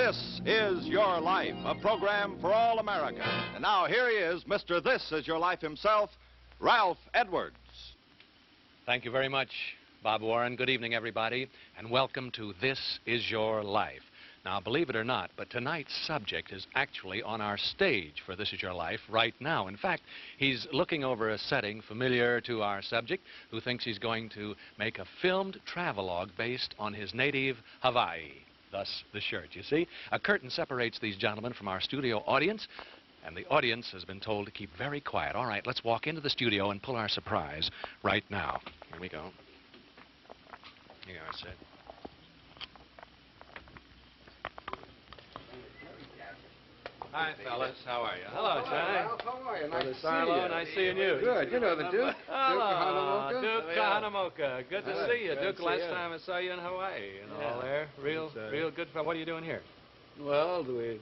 This Is Your Life, a program for all America. And now here he is, Mr. This Is Your Life himself, Ralph Edwards. Thank you very much, Bob Warren. Good evening, everybody, and welcome to This Is Your Life. Now, believe it or not, but tonight's subject is actually on our stage for This Is Your Life right now. In fact, he's looking over a setting familiar to our subject, who thinks he's going to make a filmed travelogue based on his native Hawaii. Thus, the shirt, you see. A curtain separates these gentlemen from our studio audience, and the audience has been told to keep very quiet. All right, let's walk into the studio and pull our surprise right now. Here we go. Here you are, Sid. Hi, fellas. How are you? Hello, Johnny. How are you? Nice to see you. Nice seeing you. Good. You know the Duke. Hello, Duke Duke Kahanamoku. Good to see you. Good Duke, to last see you. time I saw you in Hawaii and all there. Real good. What are you doing here? Well, I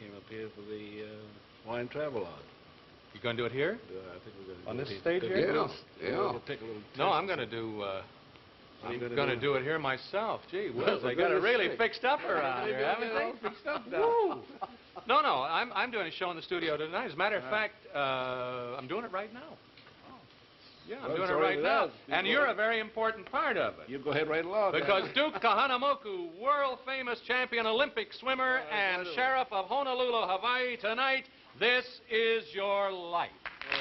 came up here for the wine travelogue. You going to do it here? I think we're going to On do this it stage here? Yeah. We'll take a little test. No, I'm going to do... I'm going to do it here myself. Gee whiz, Well, they got it really sake. fixed up around here, haven't they? Fixed up Woo! No, I'm doing a show in the studio tonight. As a matter of fact, I'm doing it right now. Yeah, I'm doing it right now. And you're a very important part of it. You go ahead right along. Because Duke Kahanamoku, world-famous champion Olympic swimmer and sheriff of Honolulu, Hawaii, tonight, this is your life. You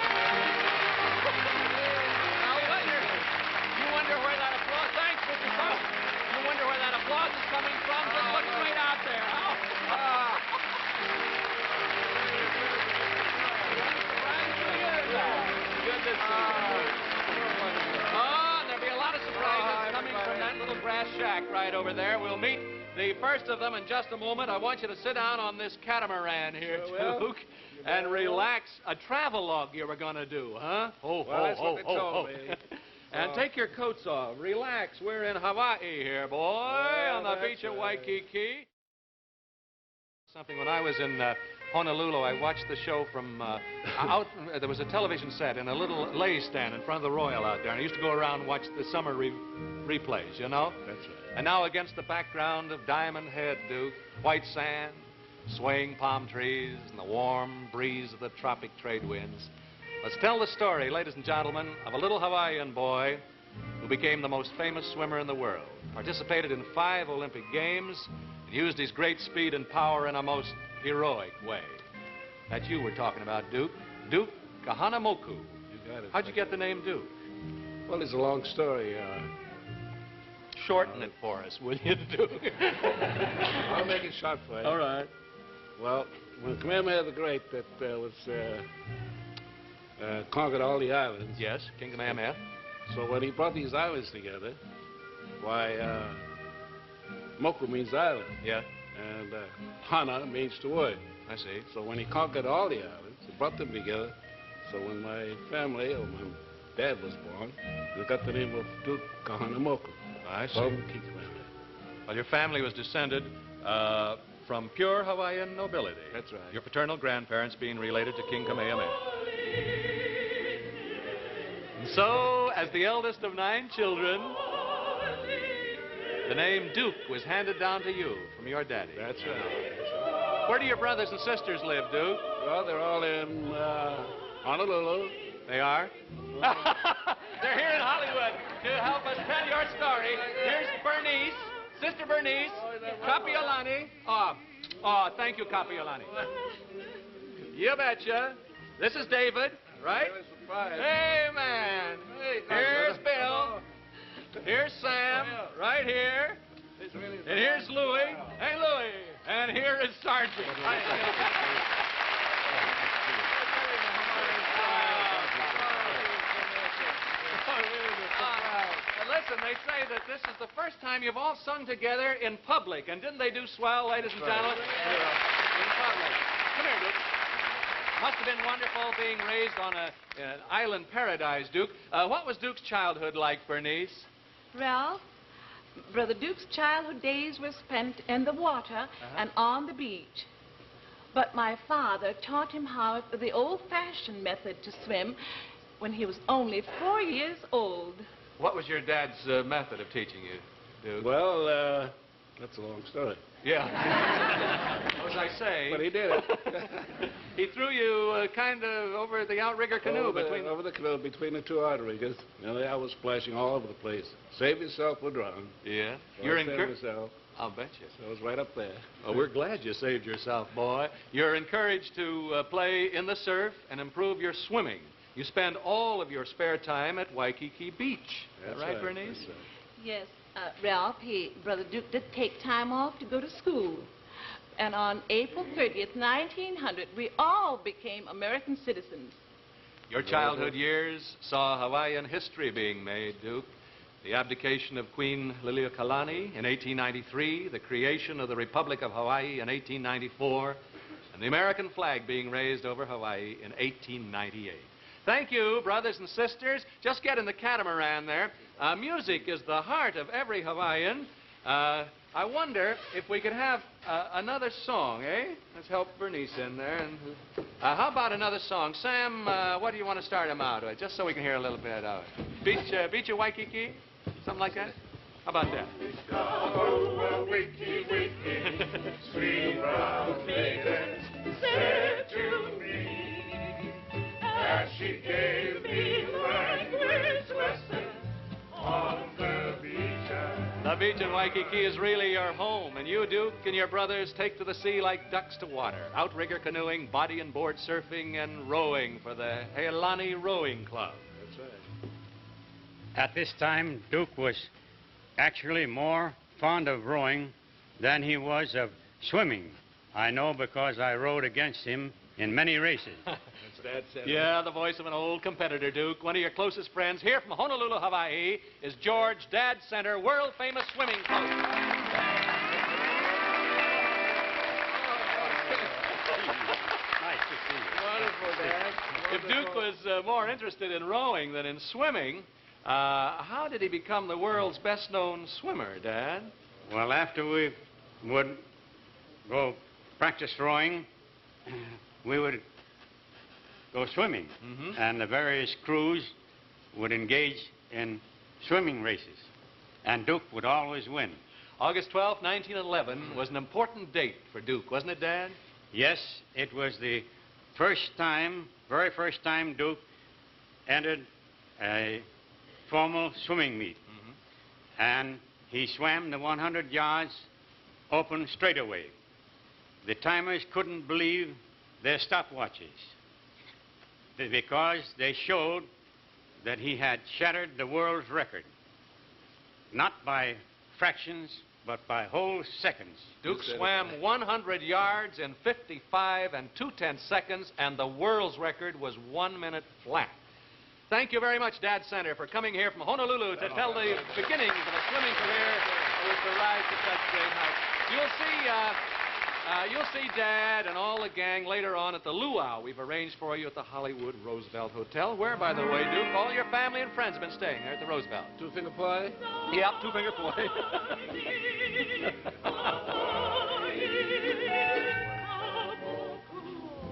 wonder where that applause... Thanks, Mr. Pope. You wonder where that applause is coming from? Just look straight out there. Good to see you. Oh, and there'll be a lot of surprises coming from that little brass shack right over there. We'll meet the first of them in just a moment. I want you to sit down on this catamaran here, Duke, and relax. A travelogue you were going to do, huh? That's what they told me. And take your coats off. Relax. We're in Hawaii here, boy, on the beach at Waikiki. Something when I was in Honolulu, I watched the show from out. There was a television set in a little lay stand in front of the Royal out there, and I used to go around and watch the summer replays, you know? That's right. And now against the background of Diamond Head, Duke, white sand, swaying palm trees, and the warm breeze of the tropic trade winds, let's tell the story, ladies and gentlemen, of a little Hawaiian boy who became the most famous swimmer in the world, participated in 5 Olympic Games, and used his great speed and power in a most heroic way. That you were talking about, Duke. Duke Kahanamoku. You got it. How'd you get the name Duke? Well, it's a long story. Shorten it for us, will you, Duke? I'll make it short for you. All right. Well, when Kamehameha the Great conquered all the islands. Yes, King Kamehameha. So when he brought these islands together, why, Moku means island. Yeah, And Hana means to wood. I see. So when he conquered all the islands, he brought them together. So when my family, or my dad was born, we got the name of Duke Kahanamoku. I see. From King Kamehameha. Well, your family was descended from pure Hawaiian nobility. That's right. Your paternal grandparents being related to King Kamehameha. And so, as the eldest of 9 children, the name Duke was handed down to you from your daddy. That's right. Where do your brothers and sisters live, Duke? Well, they're all in Honolulu. They are? They're here in Hollywood to help us tell your story. Here's Bernice, Sister Bernice, Kapiolani. Oh, thank you, Kapiolani. You betcha. This is David, right? Hey, man. Here's Bill. Here's Sam, right here. And here's Louie. Hey, Louie. And here is Sergeant. Listen, they say that this is the first time you've all sung together in public. And didn't they do swell, ladies and gentlemen? In public. Come here, Duke. Must have been wonderful being raised on an island paradise, Duke. What was Duke's childhood like, Bernice? Ralph, Brother Duke's childhood days were spent in the water and on the beach. But my father taught him how the old-fashioned method to swim when he was only 4 years old. What was your dad's method of teaching you, Duke? Well, That's a long story. Yeah. As I say. But he did it. He threw you kind of over the outrigger canoe Over the canoe between the two outriggers. And I was splashing all over the place. Save yourself or drown. Yeah. So You're I saved encouraged. myself. I'll bet you. So I was right up there. Well, we're glad you saved yourself, boy. You're encouraged to play in the surf and improve your swimming. You spend all of your spare time at Waikiki Beach. Is that right, Bernice? That's right. Yes, Ralph, Brother Duke did take time off to go to school. And on April 30th, 1900, we all became American citizens. Your childhood years saw Hawaiian history being made, Duke. The abdication of Queen Liliuokalani in 1893, the creation of the Republic of Hawaii in 1894, and the American flag being raised over Hawaii in 1898. Thank you, brothers and sisters. Just get in the catamaran there. Music is the heart of every Hawaiian. I wonder if we could have another song, eh? Let's help Bernice in there. And how about another song? Sam, what do you want to start him out with? Just so we can hear a little bit of it. Beach of Waikiki? Something like that? How about that? Wiki, wiki, sweet brown maiden said to me, as she gave me language lesson on the beach. The beach in Waikiki is really your home, and you, Duke, and your brothers take to the sea like ducks to water. Outrigger canoeing, body and board surfing, and rowing for the Heilani Rowing Club. That's right. At this time, Duke was actually more fond of rowing than he was of swimming. I know because I rowed against him in many races. That's Dad said. Yeah, the voice of an old competitor, Duke. One of your closest friends here from Honolulu, Hawaii, is George Dad Center, world-famous swimming coach. Nice to see you. Wonderful, Dad. If Duke was more interested in rowing than in swimming, how did he become the world's best-known swimmer, Dad? Well, after we would go practice rowing, we would go swimming. Mm-hmm. And the various crews would engage in swimming races. And Duke would always win. August 12, 1911 was an important date for Duke, wasn't it, Dad? Yes, it was the first time, very first time Duke entered a formal swimming meet. Mm-hmm. And he swam the 100 yards open straightaway. The timers couldn't believe their stopwatches because they showed that he had shattered the world's record, not by fractions, but by whole seconds. Duke swam 100 yards in 55 and 2/10 seconds, and the world's record was 1 minute flat. Thank you very much, Dad Center, for coming here from Honolulu to tell the beginnings of a swimming career with the rise to such great heights. You'll see Dad and all the gang later on at the luau we've arranged for you at the Hollywood Roosevelt Hotel, where, by the way, Duke, all your family and friends have been staying there at the Roosevelt. Two-finger play? Yep, two-finger play.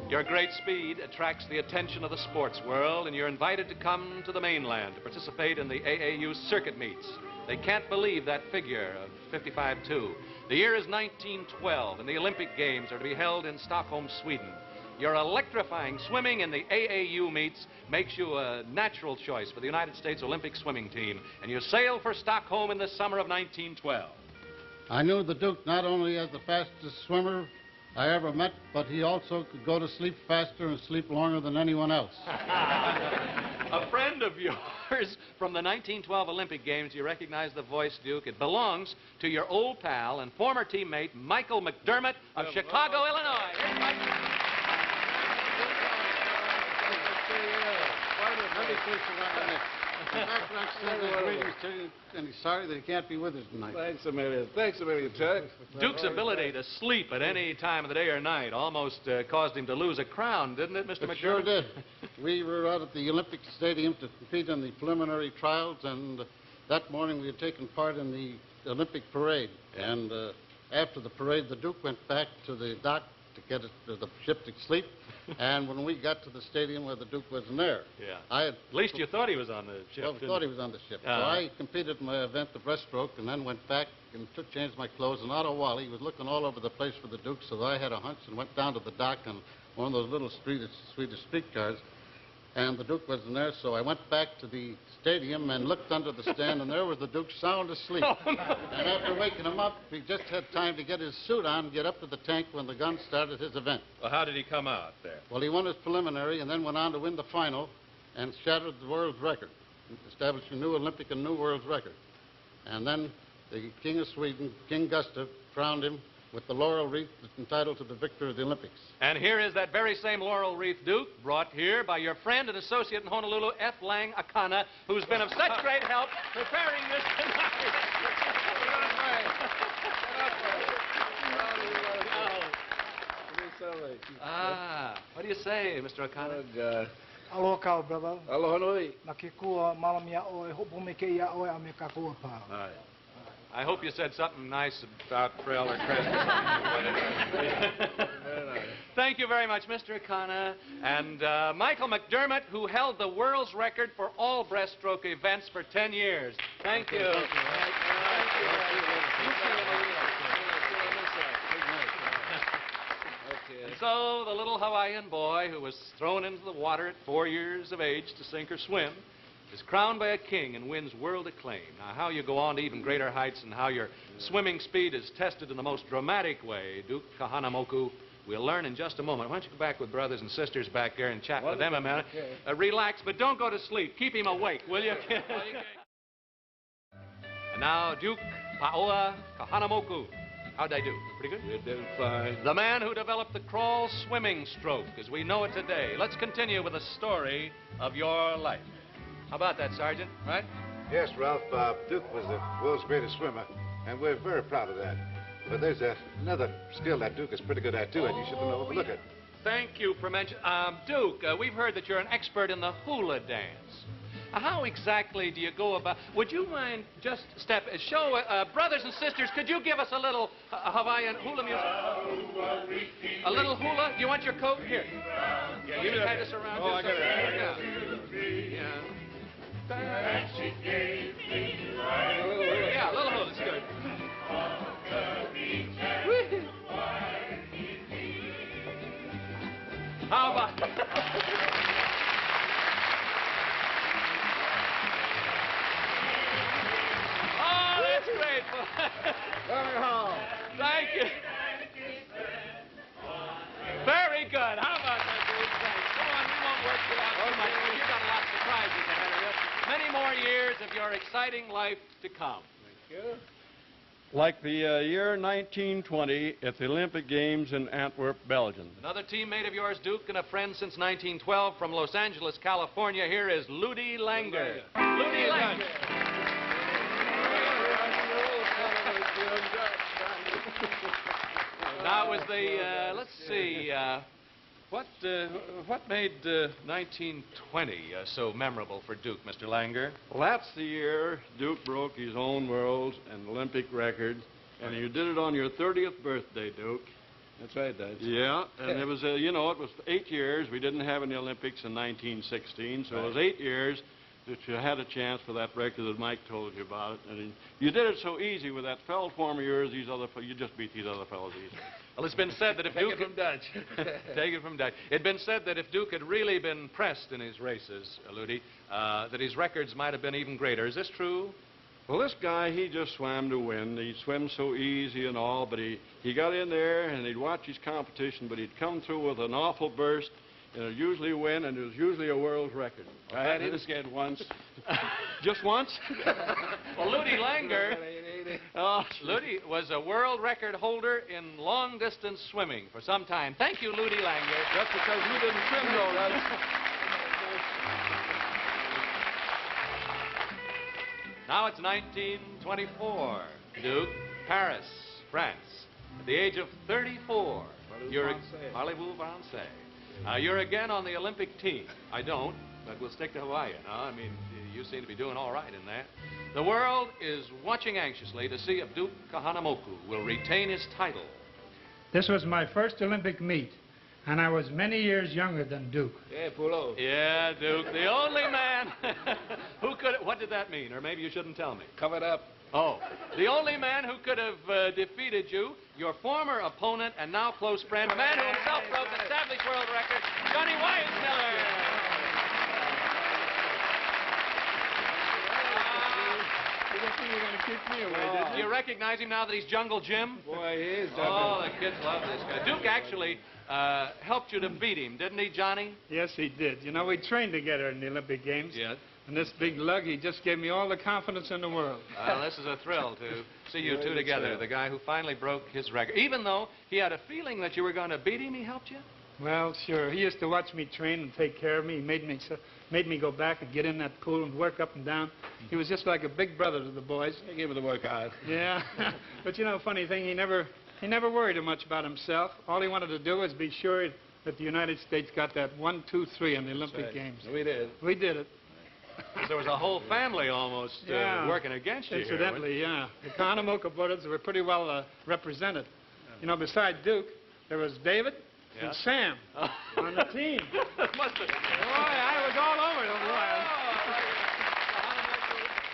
Your great speed attracts the attention of the sports world, and you're invited to come to the mainland to participate in the AAU circuit meets. They can't believe that figure of 55.2. The year is 1912, and the Olympic Games are to be held in Stockholm, Sweden. Your electrifying swimming in the AAU meets makes you a natural choice for the United States Olympic swimming team, and you sail for Stockholm in the summer of 1912. I knew the Duke not only as the fastest swimmer I ever met, but he also could go to sleep faster and sleep longer than anyone else. A friend of yours from the 1912 Olympic Games, you recognize the voice, Duke. It belongs to your old pal and former teammate, Michael McDermott of Chicago, Illinois. Here's Mike. Let me take you one minute. Background sends his greetings to you, and he's sorry that he can't be with us tonight. Thanks a million. Thanks a million, Chuck. Duke's ability to sleep at any time of the day or night almost caused him to lose a crown, didn't it, Mr. McDermott? It sure did. We were out at the Olympic Stadium to compete in the preliminary trials, and that morning we had taken part in the Olympic parade. And after the parade, the Duke went back to the dock to get the ship to sleep. And when we got to the stadium where the Duke wasn't there, Yeah. at least you thought he was on the ship. Well, we thought he was on the ship. So I competed in my event, the breaststroke, and then went back and changed my clothes. And out of while, he was looking all over the place for the Duke, so I had a hunch and went down to the dock on one of those little Swedish streetcars. And the Duke wasn't there, so I went back to the stadium and looked under the stand, and there was the Duke sound asleep. Oh, no. And after waking him up, he just had time to get his suit on and get up to the tank when the gun started his event. Well, how did he come out there? Well, he won his preliminary and then went on to win the final and shattered the world's record, established a new Olympic and new world's record. And then the King of Sweden, King Gustav, crowned him with the laurel wreath that's entitled to the victor of the Olympics. And here is that very same laurel wreath, Duke, brought here by your friend and associate in Honolulu, F. Lang Akana, who's been of such great help preparing this tonight. What do you say, Mr. Akana? Oh, God. Aloha kau, brother. Aloha nui. Na ke kua malamia oe, hopo me ke ia oe a me ka kua pao. I hope you said something nice about Frill or Chris. Thank you very much, Mr. Akana. And Michael McDermott, who held the world's record for all breaststroke events for 10 years. Thank you. And so the little Hawaiian boy who was thrown into the water at 4 years of age to sink or swim is crowned by a king and wins world acclaim. Now, how you go on to even greater heights and how your swimming speed is tested in the most dramatic way, Duke kahanamoku, we'll learn in just a moment. Why don't you go back with brothers and sisters back there and chat with them a minute. Relax, but don't go to sleep. Keep him awake, will you? And now, Duke Paoa Kahanamoku. How'd I do? Pretty good? You did fine. The man who developed the crawl swimming stroke as we know it today. Let's continue with the story of your life. How about that, Sergeant? Right? Yes, Ralph. Duke was the world's greatest swimmer, and we're very proud of that. But there's another skill that Duke is pretty good at, too, and you shouldn't overlook it. Thank you for mentioning. Duke, we've heard that you're an expert in the hula dance. How exactly do you go about... Would you mind just show... brothers and sisters, could you give us a little Hawaiian hula music? A little hula? Do you want your coat? Here. Yeah, you can tie this around. Oh, I got it. Yeah. Yeah, a little hula's good. How about... Oh, that's great. Thank you. Very good. How about that, Duke? Thanks. Come on, we won't work you out too much. You've got a lot of surprises ahead of you. Many more years of your exciting life to come. Thank you. Like the year 1920 at the Olympic Games in Antwerp, Belgium. Another teammate of yours, Duke, and a friend since 1912 from Los Angeles, California. Here is Ludi Langer. Ludi Langer. Now, it was the, let's see, what made 1920 so memorable for Duke, Mr. Langer? Well, that's the year Duke broke his own world and Olympic record, and you did it on your 30th birthday, Duke. That's right, Dad. Yeah, and it was, you know, it was 8 years. We didn't have any Olympics in 1916, so it was 8 years that you had a chance for that record that Mike told you about. And you did it so easy with that fell form of yours, you just beat these other fellows easy. Well, it's been said that if Duke... Take it from Dutch. Take it from Dutch. It'd been said that if Duke had really been pressed in his races, Ludi, that his records might have been even greater. Is this true? Well, this guy, he just swam to win. He swims so easy and all, but he got in there and he'd watch his competition, but he'd come through with an awful burst, and it'd usually win, and it was usually a world record. I had him scared once. Just once? Well, Ludi Langer... Ludi was a world record holder in long-distance swimming for some time. Thank you, Ludi Langer. That's because you didn't swim though, right? Now it's 1924. Duke, Paris, France. At the age of 34, you're... Parlez-vous français? You're again on the Olympic team. I don't, but we'll stick to Hawaii. No, I mean, you seem to be doing all right in that. The world is watching anxiously to see if Duke Kahanamoku will retain his title. This was my first Olympic meet. And I was many years younger than Duke. Yeah, Pulo. Yeah, Duke, the only man who could... What did that mean? Or maybe you shouldn't tell me. Covered up. Oh, the only man who could have defeated you, your former opponent and now close friend, a man who himself broke the established world record, Johnny Weissmiller. You're going to keep me away, did Do you recognize him now that he's Jungle Jim? Boy, he is. Oh, the kids love this guy. Duke actually helped you to beat him, didn't he, Johnny? Yes, he did. You know, we trained together in the Olympic Games. Yes. And this big lug, he just gave me all the confidence in the world. Well, this is a thrill to see you two together. The guy who finally broke his record. Even though he had a feeling that you were going to beat him, he helped you? Well, sure. He used to watch me train and take care of me. He made me go back and get in that pool and work up and down. He was just like a big brother to the boys. He gave me the work hard. Yeah. But you know, funny thing, he never worried much about himself. All he wanted to do was be sure that the United States got that 1, 2, 3 in the Olympic Games. We did. We did it. There was a whole family almost working against you. Incidentally, yeah. The kahanamoku brothers were pretty well represented. You know, beside Duke, there was David and Sam on the team. Must have... Boy, I was all over them.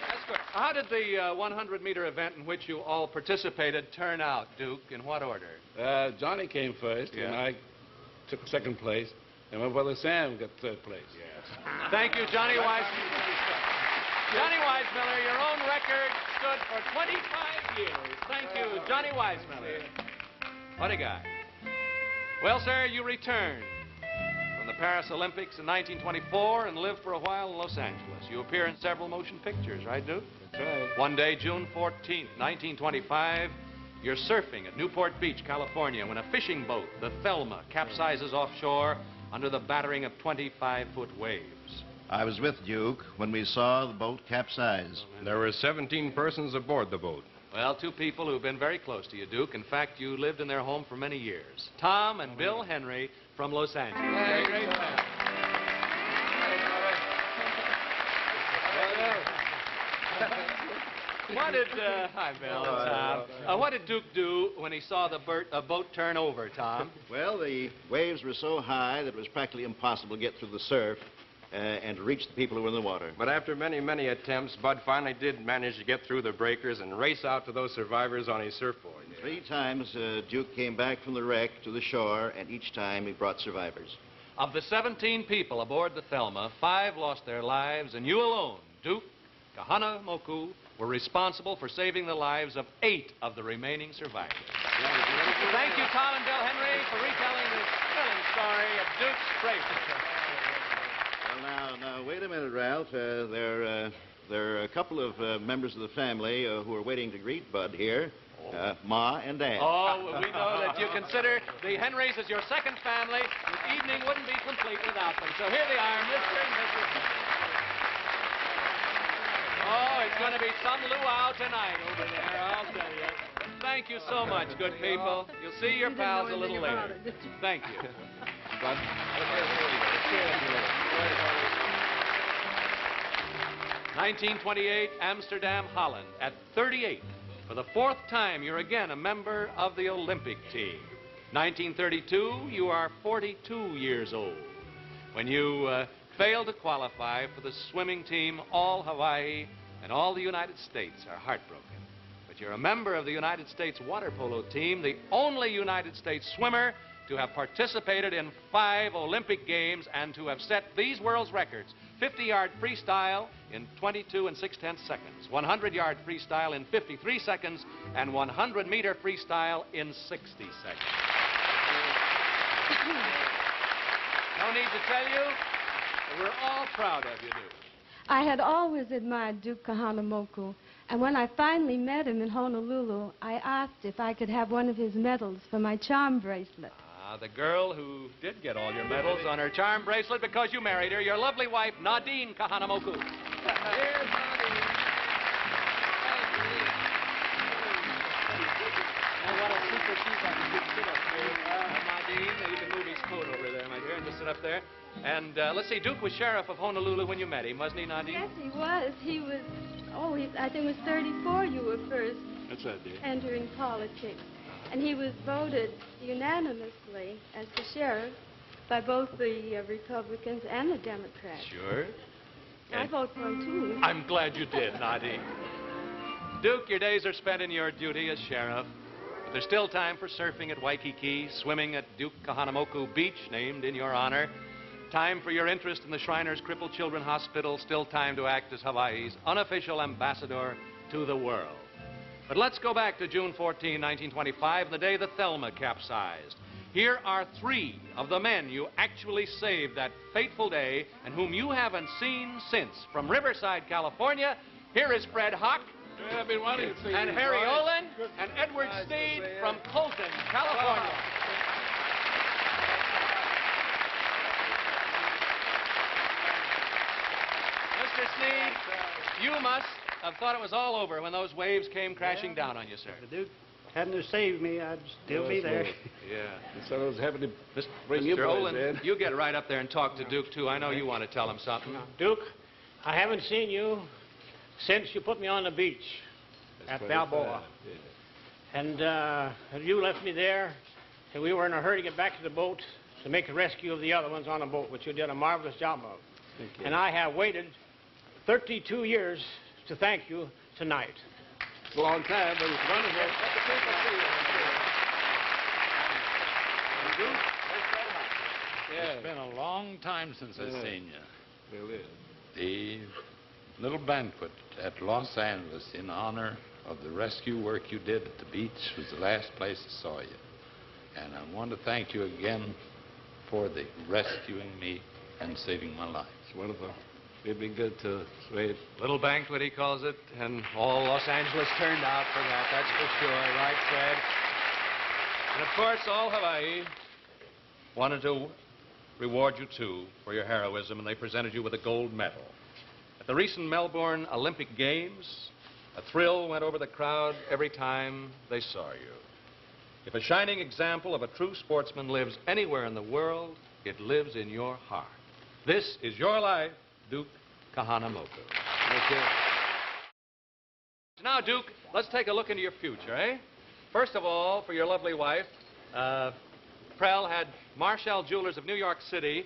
That's good. How did the 100-meter event in which you all participated turn out, Duke? In what order? Johnny came first, and I took second place, and my brother Sam got third place. Yes. Thank you, Johnny Weissmiller. Johnny Weissmiller, your own record stood for 25 years. Thank you, Johnny Weissmiller. What a guy. Well, sir, you returned from the Paris Olympics in 1924 and lived for a while in Los Angeles. You appear in several motion pictures, right, Duke? That's right. One day, June 14th, 1925, you're surfing at Newport Beach, California, when a fishing boat, the Thelma, capsizes offshore under the battering of 25-foot waves. I was with Duke when we saw the boat capsize. There were 17 persons aboard the boat. Well, two people who've been very close to you, Duke. In fact, you lived in their home for many years. Tom and Bill Henry from Los Angeles. Hey, great man. What did, hi, Bill and Tom. What did Duke do when he saw the boat turn over, Tom? Well, the waves were so high that it was practically impossible to get through the surf and to reach the people who were in the water. But after many, many attempts, Bud finally did manage to get through the breakers and race out to those survivors on his surfboard. 3 times, Duke came back from the wreck to the shore, and each time he brought survivors. Of the 17 people aboard the Thelma, 5 lost their lives, and you alone, Duke Kahanamoku, were responsible for saving the lives of 8 of the remaining survivors. Thank you, Tom and Bill Henry, for retelling this thrilling story of Duke's bravery. Well, now, wait a minute, Ralph. There are a couple of members of the family who are waiting to greet Bud here, Ma and Dad. Oh, we know that you consider the Henrys as your second family. This evening wouldn't be complete without them. So here they are, Mr. and Mrs. Oh, it's going to be some luau tonight over there, I'll tell you. Thank you so much, good people. You'll see your pals a little later. Thank you. 1928, Amsterdam, Holland. At 38, for the 4th time, you're again a member of the Olympic team. 1932, you are 42 years old. When you fail to qualify for the swimming team, all Hawaii and all the United States are heartbroken. But you're a member of the United States water polo team, the only United States swimmer to have participated in 5 Olympic Games and to have set these world's records. 50-yard freestyle in 22 and 6/10 seconds, 100-yard freestyle in 53 seconds, and 100-meter freestyle in 60 seconds. No need to tell you, we're all proud of you, Duke. I had always admired Duke Kahanamoku, and when I finally met him in Honolulu, I asked if I could have one of his medals for my charm bracelet. The girl who did get all your medals on her charm bracelet because you married her, your lovely wife, Nadine Kahanamoku. Here's Nadine. Oh, what a super sheep I can sit up here. Nadine, you can move his coat over there, my dear, and just sit up there. And let's see, Duke was sheriff of Honolulu when you met him, wasn't he, Nadine? Yes, he was. I think it was 34 you were first That's right, dear. entering politics. And he was voted unanimously as the sheriff by both the Republicans and the Democrats. Sure. I vote for him, too. I'm glad you did, Nadi. Duke, your days are spent in your duty as sheriff. But there's still time for surfing at Waikiki, swimming at Duke Kahanamoku Beach, named in your honor. Time for your interest in the Shriners Crippled Children Hospital. Still time to act as Hawaii's unofficial ambassador to the world. But let's go back to June 14, 1925, the day the Thelma capsized. Here are 3 of the men you actually saved that fateful day and whom you haven't seen since. From Riverside, California, here is Fred Hock, I've been wanting to see and you, Harry boy. Olin, and Edward Nice to Sneed see you. from Colton, California. Mr. Sneed, you must have thought it was all over when those waves came crashing down on you, sir. The Duke hadn't have saved me, I'd still be there. Yeah. So I was happy to bring you Mr. boys Olin, in. you get right up there and talk to Duke, too. I know you want to tell him something. Duke, I haven't seen you since you put me on the beach at Balboa. And you left me there, and we were in a hurry to get back to the boat to make a rescue of the other ones on the boat, which you did a marvelous job of. Thank you. And I have waited 32 years to thank you tonight. It's a long time, but it's wonderful. Let the people see you. It's been a long time since I've seen you. It is. The little banquet at Los Angeles in honor of the rescue work you did at the beach was the last place I saw you. And I want to thank you again for the rescuing me and saving my life. It's wonderful. It'd be good to wait. Little banquet, he calls it, and all Los Angeles turned out for that, that's for sure, right, Fred? And of course, all Hawaii wanted to reward you, too, for your heroism, and they presented you with a gold medal. At the recent Melbourne Olympic Games, a thrill went over the crowd every time they saw you. If a shining example of a true sportsman lives anywhere in the world, it lives in your heart. This is your life, Duke Kahanamoku. Okay. Now, Duke, let's take a look into your future, eh? First of all, for your lovely wife, Prell had Marshall Jewelers of New York City,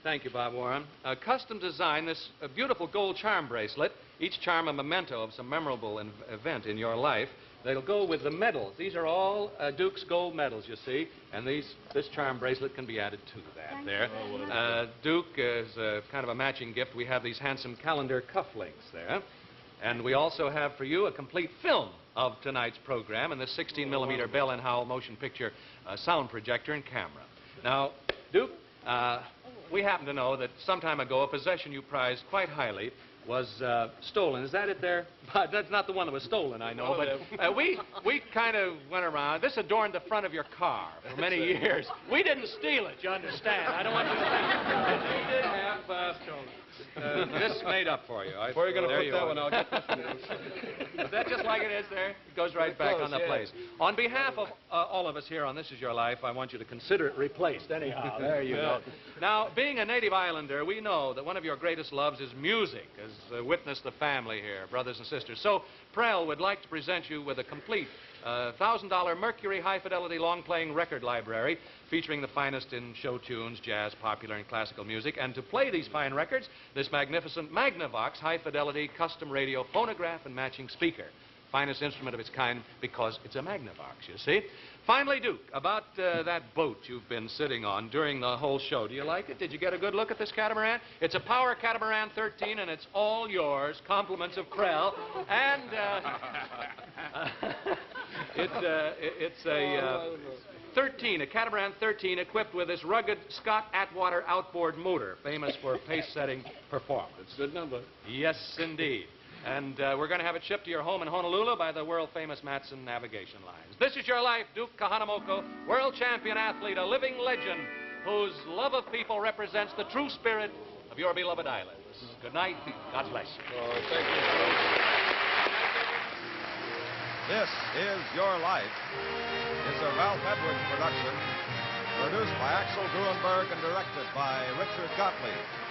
thank you, Bob Warren, custom design this beautiful gold charm bracelet, each charm a memento of some memorable event in your life. They'll go with the medals. These are all Duke's gold medals, you see, and this charm bracelet can be added to that there. Duke, is kind of a matching gift, we have these handsome calendar cufflinks there. And we also have for you a complete film of tonight's program and the 16mm Bell & Howell motion picture sound projector and camera. Now, Duke, we happen to know that some time ago a possession you prized quite highly was stolen. Is that it there? But that's not the one that was stolen, I know. But we kind of went around. This adorned the front of your car for many years. We didn't steal it, you understand. I don't want you to think. We did have this made up for you. Before you're going to There put you that are. one, I'll get this one in. Is that just like it is there? It goes right back on the place. On behalf of all of us here on This Is Your Life, I want you to consider it replaced anyhow. There you go. Now, being a native islander, we know that one of your greatest loves is music, as witness the family here, brothers and sisters. So, Prell would like to present you with a complete $1,000 Mercury high-fidelity long-playing record library featuring the finest in show tunes, jazz, popular, and classical music. And to play these fine records, this magnificent Magnavox high-fidelity custom radio phonograph and matching speaker. Finest instrument of its kind because it's a Magnavox, you see. Finally, Duke, about that boat you've been sitting on during the whole show. Do you like it? Did you get a good look at this catamaran? It's a Power Catamaran 13, and it's all yours. Compliments of Prell. And it's a 13, a Catamaran 13, equipped with this rugged Scott Atwater outboard motor, famous for pace-setting performance. It's a good number. Yes, indeed. And we're going to have it shipped to your home in Honolulu by the world-famous Matson Navigation Lines. This is your life, Duke Kahanamoku, world champion athlete, a living legend whose love of people represents the true spirit of your beloved islands. Good night. God bless you. Oh, thank you. This is Your Life is a Ralph Edwards production, produced by Axel Gruenberg and directed by Richard Gottlieb.